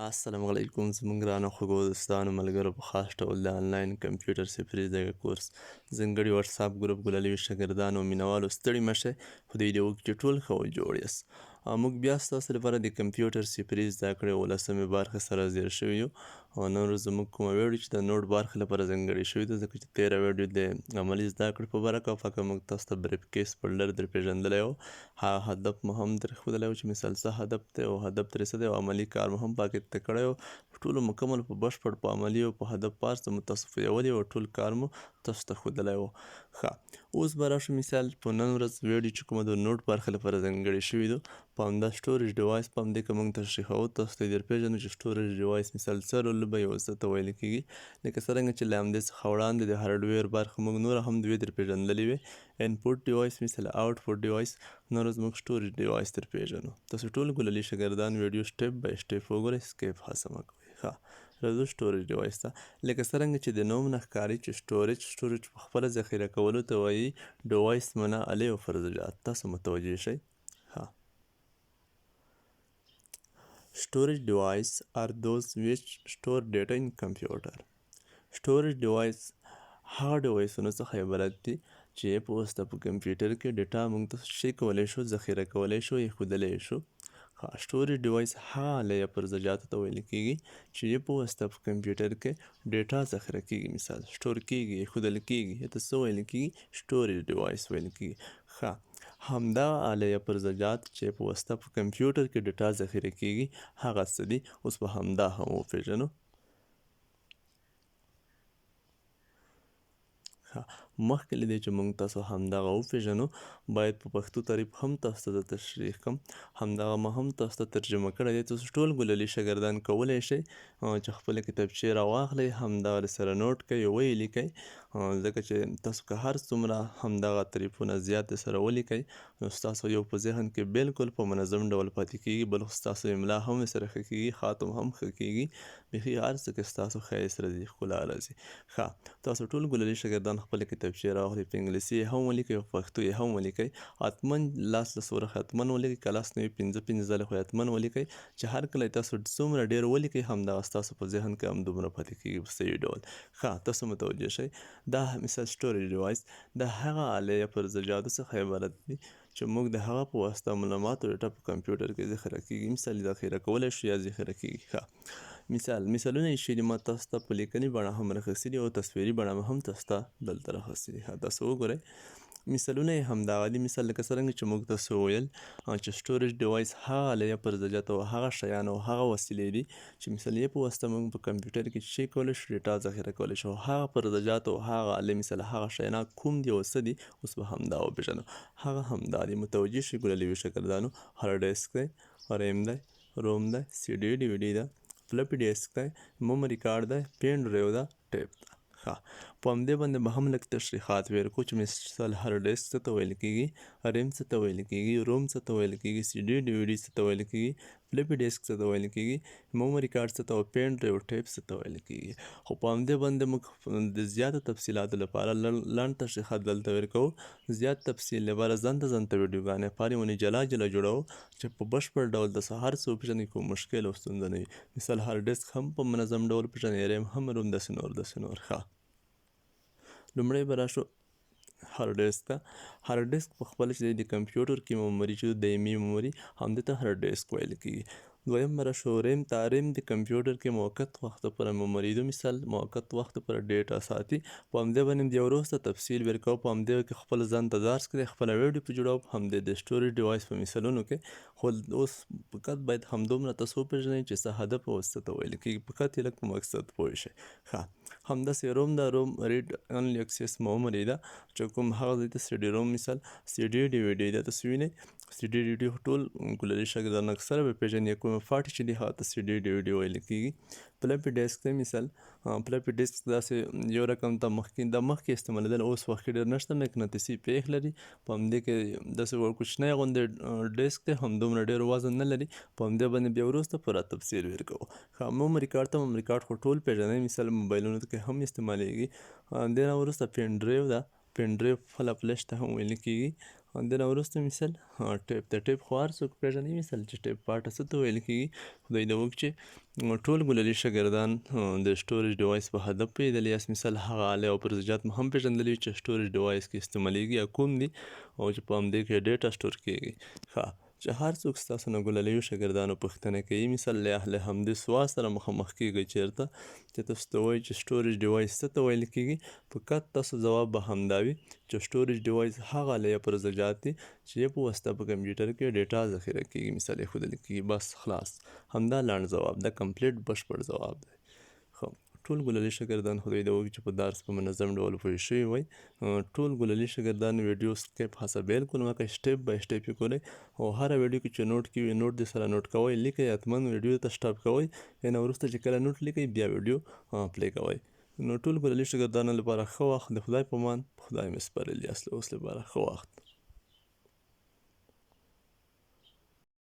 السلام علیکم زموږ ګرانو خوږو دوستانو ملګرو په خاص ډول د آنلاین کمپیوټر سفري دغه کورس ځانګړي واتساپ ګروپ ګلالي شاګردانو او مینوالو ستړي مه شئ په دې ویډیو کې چې ټول ښه جوړ یاست موږ بیا ستاسو لپاره د کمپیوټر سفري زده کړې 18مې برخې سره زیر شوي یو او نن ورځ زموږ کومه ویډیو چې د نوټ برخې لپاره ځانګړې شوې ده ځکه چې تېره ویډیو د عملي زده کړې په برکه فقط موږ تاسو ته بریف فولډر در پیژندلی و هغه هدف مو هم در ښودلی و چې مثال څه هدف دی او هدف ترې څه دی او عملي کار مو هم پکې زده کړی و ټولو مکمل په بشپړ په عملي او په هدف پارس مو تاسو ښودلی او ټول کار مو تاسو ته ښودلی و ښه اوس به راشو مثال په نن ورځ ویډیو چې کومه د نوټ برخې لپاره ځانګړې شوي ده په همدا سټوریج ډیوایس په همدې کې موږ تشریحوو تاسو ته در پیژنو چې سټوریج ډیوایس مثال څه رول لوبوي او څه ته ویل کیږي لکه څرنګه چې له همدې څخه وړاندې د هارډویر برخه موږ نوره هم دوې در پیژندلې وې انپوټ ډیوایس مثال آوټپوټ ډیوایس نن ورځ موږ سټوریج ډیوایس در پیژنو تاسو ټول ګلالي شاګردان ویډیو سټپ بای سټپ وګورئ سکیپ هڅه مه کوئ ښه راځو سټوریج ډیوایس ته لکه څرنګه چې د نوم نه ښکاري چې سټوریج په خپله ذخیره کولو ته وایي ډیوایس منه علیه او فرضیات تاسو متوجه شئ ها storage device are those which store data in computer storage device هغه ډیوایسونو څخه عبارت دي چې په واسطه په کمپیوټر کې ډیټا موږ ته شي کولی شو ذخیره کولی شو ایښودلی شو سټوریج ډیوایس هغه آله پر ځجاتو ته ویل کیږي چې په واسطه په کمپیوټر کې ډیټا ذخیره کیږي مثال سټور کیږي ایښودل کیږي ته څه ویل کیږي سټوریج ډیوایس ویل کیږي ښه همدا آله پر ځجات چې په واسطه په کمپیوټر کې ډیټا ذخیره کیږي هغه څه دي اوس به همدا هم وپیژنو مخکې له دې چې موږ تاسو همدغه وپیژنو باید په پښتو تعریف هم تاسو ته تشریح کړم همدغه ما هم تاسو ته ترجمه کړی دی تاسو ټول ګلالي شاګردان کولی شئ چې خپلې کتابچې راواخلئ همدغه سره نوټ کړئ ویې لیکئ ځکه چې تاسو که هر څومره همدغه تعریفونه زیات سره ولیکئ نو ستاسو یو په ذهن کې بالکل په منظم ډول پاتې کیږي بل ستاسو املا هم سره ښه کیږي خاتم هم ښه کیږي بیخي هر څه کې ستاسو ښایست راځي ښکلا راځي ښه تاسو ټول ګلالي شاګردان خپلې کتابچې راواخلئ په انګلیسي یې هم ولیکئ او په پښتو یې هم ولیکئ حتما لاس ورخه حتما ولیکئ که لاس نه وي پنځه ځله خو حتما ولیکئ چې هر کله تاسو څومره ډېر ولیکئ همدغه ستاسو په ذهن کې همدومره پاتې کیږي په صحیح ډول ښه تاسو متوجه شئ دا مثال سټوریج ډیوایس د هغه آلې پر ځجاتو څخه عبارت دي چې موږ د هغه په واسطه معلومات او ډیټا په کمپیوټر کې ذخیره کیږي مثال ذخیره کولی شو یا ذخیره کیږي ښه مثالونه یې ښیي ما تاسو ته په لیکنې بڼه هم راخیستي دي او تصویري بڼه هم تاسو ته دلته راخیستي دي تاسو وګورئ مثالونه یې همدغه دي مثال لکه څرنګه چې موږ تاسو وویل چې سټوریج ډیوایس هغه آلې پر ځجات او هغه شیان او هغه وسیلې دي چې مثال یې په واسطه موږ په کمپیوټر کې شي کولی شو ډیټا ذخیره کولی شو هغه پر ځجات او هغه آلې مثال هغه شیانات کوم دي او څه دي اوس به همدا وپېژنو هغه همدا دي متوجه شئ ګلالي شاګردانو هارډ ډیسک دی ریم دی روم دی سی ډي ډي وي ډي ده فلپي ډیسک دی میموري کارډ دی پین ډرایو ده ټیپ ده ښه په همدې باندې به هم لږ تشریحات ویل کوو چې مثال هارډ ډیسک څه ته ویل کیږي ریم څه ته ویل کیږي روم څه ته ویل کیږي سی ډي ډي وي ډي څه ته ویل کیږي فلپي ډیسک څه ته ویل کیږي میموري کارډ څه ته او پین ډرایو ټیپ څه ته ویل کیږي خو په همدې باندې موږ د زیاتو تفصیلاتو لپاره لنډ تشریحات دلته ورکوو زیات تفصیل لپاره ځانته ویډیوګانې پارې ونې جلا جوړوو چې په بشپړ ډول تاسو هر څه وپېژنئ کوم مشکل او ستونزه نه وي مثال هارډ ډیسک هم په منظم ډول پېژنئ ریم هم روم داسې نور ښه لومړی به راشو هارډ ډیسک ته هارډ ډیسک په خپله چې د کمپیوټر کې میموري چې دایمي میموري همدې ته هارډ ډیسک ویل کیږي دویم به راشو ریم ته ریم د کمپیوټر کې موقت وخت لپاره میموري ده مثال موقت وخت لپاره ډیټا ساتي په همدې باندې د وروسته تفصیل ورکوو په همدې کې خپل ځان ته درس کړئ خپله ویډیو په جوړوو په همدې د سټوریج ډیوایس په مثالونو کې خو اوس فقط باید همدومره تاسو وپېژنئ چې څه هدف او څه ته ویل کیږي فقط یې لږ په مقصد پوه شئ ښه همداسې روم ده روم ریډ انلی اکسس میموري ده چې کوم هغه ځای ته سی ډي روم مثال سی ډي ډي وي ډي ده تاسو وینئ سی ډي ډي ډي ټول ګلالي شاګردان اکثره به پېژني کومه فاټ چې دي هغه ته سی ډي ډي وي ډي ویل کیږي فلپي ډیسک دی مثال فلپي ډیسک داسې یو رقم ته مخکې استعمالېدل اوس وخت کې ډېر نشته مقناطیسي پیښ لري په همدې کې داسې کوچنی غوندې ډیسک دی همدومره ډېر وزن نه لري په همدې باندې بیا وروسته پوره تفصیل ورکوو ښه میموري کارډ ته میموري کارډ خو ټول پېژنئ مثال موبایلونو کې هم استعمالیږي دې نه وروسته پین ډرایو ده پین ډرایو فله فلش ته هم ویل کیږي دې نه وروسته مثال ټیپ د ټیپ خو هر څوک پېژني مثال چې ټیپ پاټه څه ته ویل کېږي خدای دې وکړي چې ټول ګلالي شاګردان د سټوریج ډیوایس په هدف پوهېدلي یاست مثال هغه آلې او پرزجات مو هم پېژندلي چې سټوریج ډیوایس کې استعمالیږي یا کوم دي او چې په همدې کې ډیټا سټور کېږي ښه چې هر څوک ستاسو نه ګلالیو شاګردانو پوښتنه کوي مثال له همدې سوال سره مخامخ کېږئ چېرته چې تاسو ته وایي چې سټوریج ډیوایس څه ته ویل کېږي په کت تاسو ځواب به همدا وي چې سټوریج ډیوایس هغه آلې یا پرزجات دي چې په واسطه په کمپیوټر کې ډیټا ذخیره کېږي مثال یې ښودل کېږي بس خلاص همدا لاند جواب دا کمپلیټ بشپړ ځواب دی خو ټول ګلالي شاګردان خدای دې وکړي چې په درس په منظم ډول پوه شوي وای ټول ګلالي شاګردان ویډیو سکیپ هڅه بالکل مه کوئ سټیپ بای سټیپ یې کولئ او هره ویډیو کې چې نوټ کیږي نوټ دې سره نوټ کوئ لیکئ حتما ویډیو ته سټاپ کوئ یا نه وروسته چې کله نوټ لیکئ بیا ویډیو پلی کوئ نو ټول ګلالي شاګردانو لپاره ښه وخت د خدای په امان خدای مې سپارلی یاست اوس لپاره ښه وخت